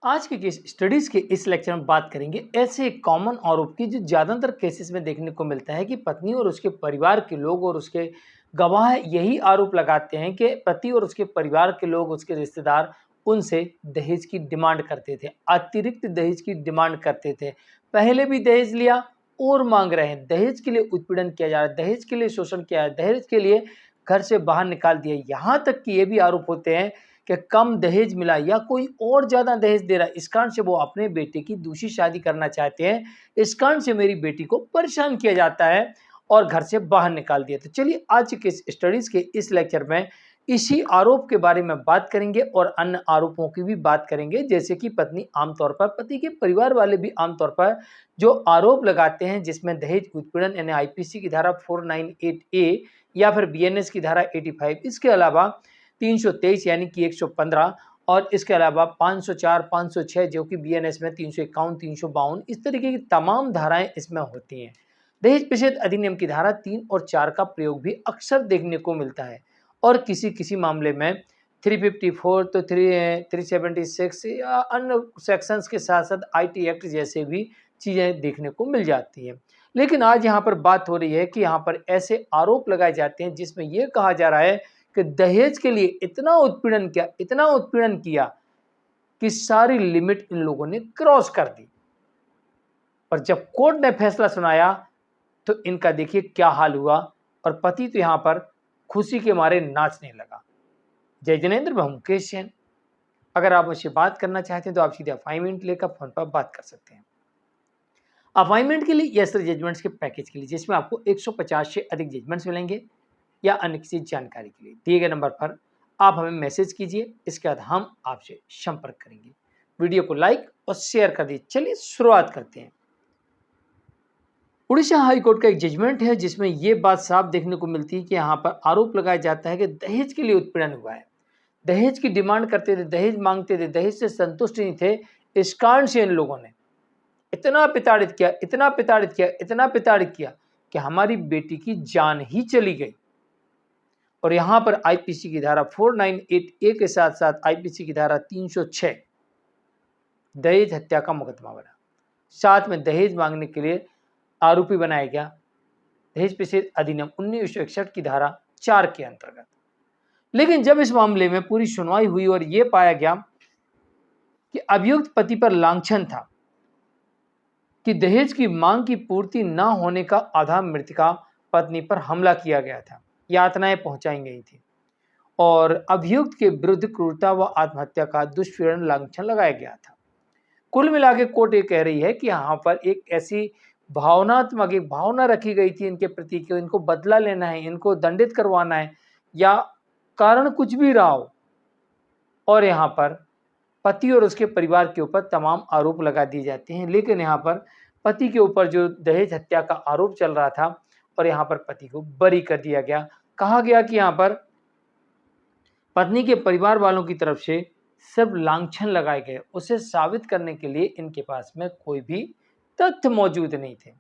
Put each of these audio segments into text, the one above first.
आज के case studies के इस लेक्चर में बात करेंगे ऐसे एक कॉमन आरोप की जो ज़्यादातर केसेस में देखने को मिलता है कि पत्नी और उसके परिवार के लोग और उसके गवाह यही आरोप लगाते हैं कि पति और उसके परिवार के लोग, उसके रिश्तेदार उनसे दहेज की डिमांड करते थे, अतिरिक्त दहेज की डिमांड करते थे। पहले भी दहेज लिया और मांग रहे हैं, दहेज के लिए उत्पीड़न किया जा रहा है, दहेज के लिए शोषण किया है, दहेज के लिए घर से बाहर निकाल दिया। यहाँ तक कि ये भी आरोप होते हैं कि कम दहेज मिला या कोई और ज़्यादा दहेज दे रहा है, इस कारण से वो अपने बेटे की दूसरी शादी करना चाहते हैं, इस कारण से मेरी बेटी को परेशान किया जाता है और घर से बाहर निकाल दिया। तो चलिए आज के स्टडीज़ के इस लेक्चर में इसी आरोप के बारे में बात करेंगे और अन्य आरोपों की भी बात करेंगे, जैसे कि पत्नी आमतौर पर, पति के परिवार वाले भी आमतौर पर जो आरोप लगाते हैं जिसमें दहेज उत्पीड़न यानी आईपीसी की धारा 498A या फिर बीएनएस की धारा 85, इसके अलावा 323 यानी कि 115 और इसके अलावा 504, 506 जो कि बीएनएस में 351, 352 इस तरीके की तमाम धाराएं इसमें होती हैं। दहेज प्रतिषेध अधिनियम की धारा 3 और 4 का प्रयोग भी अक्सर देखने को मिलता है और किसी मामले में 354 तो 376 या अन्य सेक्शंस के साथ साथ आईटी एक्ट जैसे भी चीज़ें देखने को मिल जाती हैं। लेकिन आज यहाँ पर बात हो रही है कि यहाँ पर ऐसे आरोप लगाए जाते हैं जिसमें यह कहा जा रहा है कि दहेज के लिए इतना उत्पीड़न किया कि सारी लिमिट इन लोगों ने क्रॉस कर दी। और जब कोर्ट ने फैसला सुनाया तो इनका देखिए क्या हाल हुआ और पति तो यहां पर खुशी के मारे नाचने लगा। जय जिनेंद्र, मैं मुकेश जैन। अगर आप मुझसे बात करना चाहते हैं तो आप सीधे अपॉइंटमेंट लेकर फोन पर बात कर सकते हैं। अपॉइंटमेंट के लिए या सर जजमेंट्स के पैकेज के लिए जिसमें आपको 150 से अधिक जजमेंट्स मिलेंगे या अन्य किसी जानकारी के लिए दिए गए नंबर पर आप हमें मैसेज कीजिए, इसके बाद हम आपसे संपर्क करेंगे। वीडियो को लाइक और शेयर कर दीजिए। चलिए शुरुआत करते हैं। उड़ीसा हाई कोर्ट का एक जजमेंट है जिसमें यह बात साफ देखने को मिलती है कि यहाँ पर आरोप लगाया जाता है कि दहेज के लिए उत्पीड़न हुआ है, दहेज की डिमांड करते थे, दहेज मांगते थे, दहेज से संतुष्ट नहीं थे। इस कारण से इन लोगों ने इतना प्रताड़ित किया कि हमारी बेटी की जान ही चली गई। और यहाँ पर आईपीसी की धारा 498A के साथ साथ आईपीसी की धारा 306 दहेज हत्या का मुकदमा बना, साथ में दहेज मांगने के लिए आरोपी बनाया गया दहेज प्रतिषेध अधिनियम 1961 की धारा 4 के अंतर्गत। लेकिन जब इस मामले में पूरी सुनवाई हुई और यह पाया गया कि अभियुक्त पति पर लांछन था कि दहेज की मांग की पूर्ति न होने का आधार मृतका पत्नी पर हमला किया गया था, यातनाएं पहुंचाई गई थी और अभियुक्त के विरुद्ध क्रूरता व आत्महत्या का दुष्प्रेरण लांछन लगाया गया था। कुल मिलाकर कोर्ट ये कह रही है कि यहाँ पर एक ऐसी भावनात्मक एक भावना रखी गई थी इनके प्रति कि इनको बदला लेना है, इनको दंडित करवाना है या कारण कुछ भी रहा हो, और यहाँ पर पति और उसके परिवार के ऊपर तमाम आरोप लगा दिए जाते हैं। लेकिन यहाँ पर पति के ऊपर जो दहेज हत्या का आरोप चल रहा था और यहाँ पर पति को बरी कर दिया गया। कहा गया कि यहाँ पर पत्नी के परिवार वालों की तरफ से सब लांछन लगाए गए, उसे साबित करने के लिए इनके पास में कोई भी तथ्य मौजूद नहीं थे।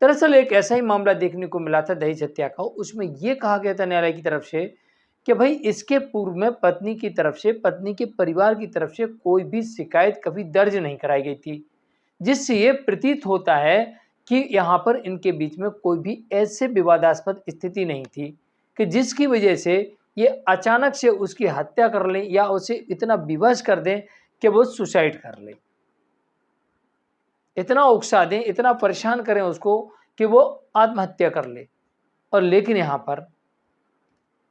दरअसल एक ऐसा ही मामला देखने को मिला था दहेज हत्या का, उसमें यह कहा गया था न्यायालय की तरफ से कि भाई इसके पूर्व में पत्नी की तरफ से, पत्नी के परिवार की तरफ से कोई भी शिकायत कभी दर्ज नहीं कराई गई थी, जिससे ये प्रतीत होता है कि यहाँ पर इनके बीच में कोई भी ऐसे विवादास्पद स्थिति नहीं थी कि जिसकी वजह से ये अचानक से उसकी हत्या कर लें या उसे इतना विवश कर दें कि वो सुसाइड कर ले, इतना उकसा दें, इतना परेशान करें उसको कि वो आत्महत्या कर ले। और लेकिन यहाँ पर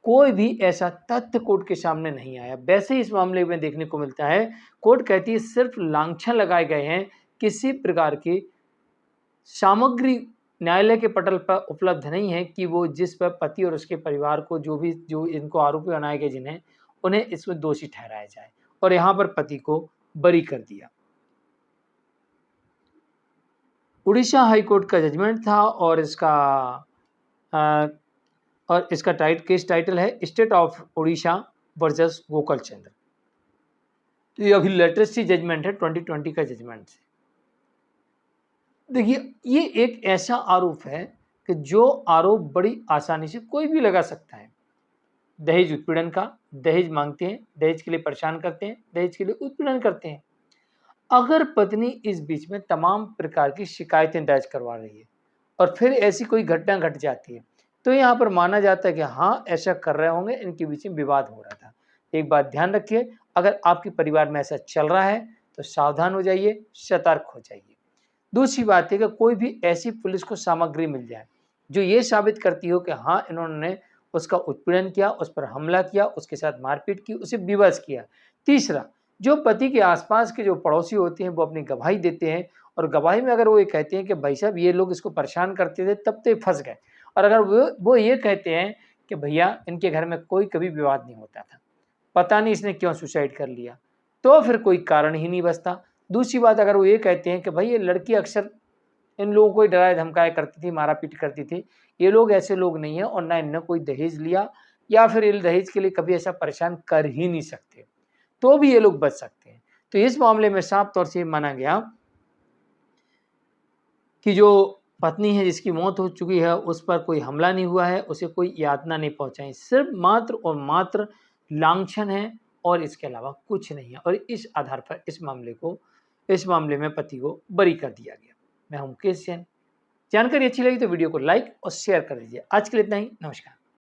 कोई भी ऐसा तथ्य कोर्ट के सामने नहीं आया। वैसे ही इस मामले में देखने को मिलता है, कोर्ट कहती है सिर्फ लांछन लगाए गए हैं, किसी प्रकार की सामग्री न्यायालय के पटल पर उपलब्ध नहीं है कि वो जिस पर पति और उसके परिवार को जो इनको आरोपी बनाए गए जिन्हें, उन्हें इसमें दोषी ठहराया जाए। और यहाँ पर पति को बरी कर दिया। उड़ीसा हाई कोर्ट का जजमेंट था और इसका केस टाइटल है state of Orissa versus Gokul Chandra. तो ये अभी लेटेस्ट ही जजमेंट है, 2020 का जजमेंट है। देखिए ये एक ऐसा आरोप है कि जो आरोप बड़ी आसानी से कोई भी लगा सकता है। दहेज उत्पीड़न का, दहेज मांगते हैं, दहेज के लिए परेशान करते हैं, दहेज के लिए उत्पीड़न करते हैं। अगर पत्नी इस बीच में तमाम प्रकार की शिकायतें दर्ज करवा रही है और फिर ऐसी कोई घटना घट जाती है, तो यहाँ पर माना जाता है कि हाँ, ऐसा कर रहे होंगे, इनके बीच में विवाद हो रहा था। एक बात ध्यान रखिए, अगर आपके परिवार में ऐसा चल रहा है, तो सावधान हो जाइए, सतर्क हो जाइए। दूसरी बात है कि कोई भी ऐसी पुलिस को सामग्री मिल जाए, जो ये साबित करती हो कि हाँ, इन्होंने उसका उत्पीड़न किया, उस पर हमला किया, उसके साथ मारपीट की, उसे विवश किया। तीसरा, जो पति के आसपास के जो पड़ोसी होते हैं, वो अपनी गवाही देते हैं और गवाही में अगर वो ये कहते हैं कि भाई साहब ये लोग इसको परेशान करते थे, तब तो ये फँस गए। और अगर वो ये कहते हैं कि भैया इनके घर में कोई कभी विवाद नहीं होता था, पता नहीं इसने क्यों सुसाइड कर लिया, तो फिर कोई कारण ही नहीं बचता। दूसरी बात, अगर वो ये कहते हैं कि भाई ये लड़की अक्सर इन लोगों को ही डराया-धमकाया करती थी, मारा-पीट करती थी, ये लोग ऐसे लोग नहीं हैं और ना इनने कोई दहेज लिया या फिर ये दहेज के लिए कभी ऐसा परेशान कर ही नहीं सकते, तो भी ये लोग बच सकते हैं। तो इस मामले में साफ तौर से माना गया कि जो पत्नी है जिसकी मौत हो चुकी है, उस पर कोई हमला नहीं हुआ है, उसे कोई यातना नहीं पहुँचाई, सिर्फ़ मात्र और मात्र लांछन है और इसके अलावा कुछ नहीं है और इस आधार पर इस मामले में पति को बरी कर दिया गया। मैं हूँ मुकेश जैन। जानकारी अच्छी लगी तो वीडियो को लाइक और शेयर कर दीजिए। आज के लिए इतना ही, नमस्कार।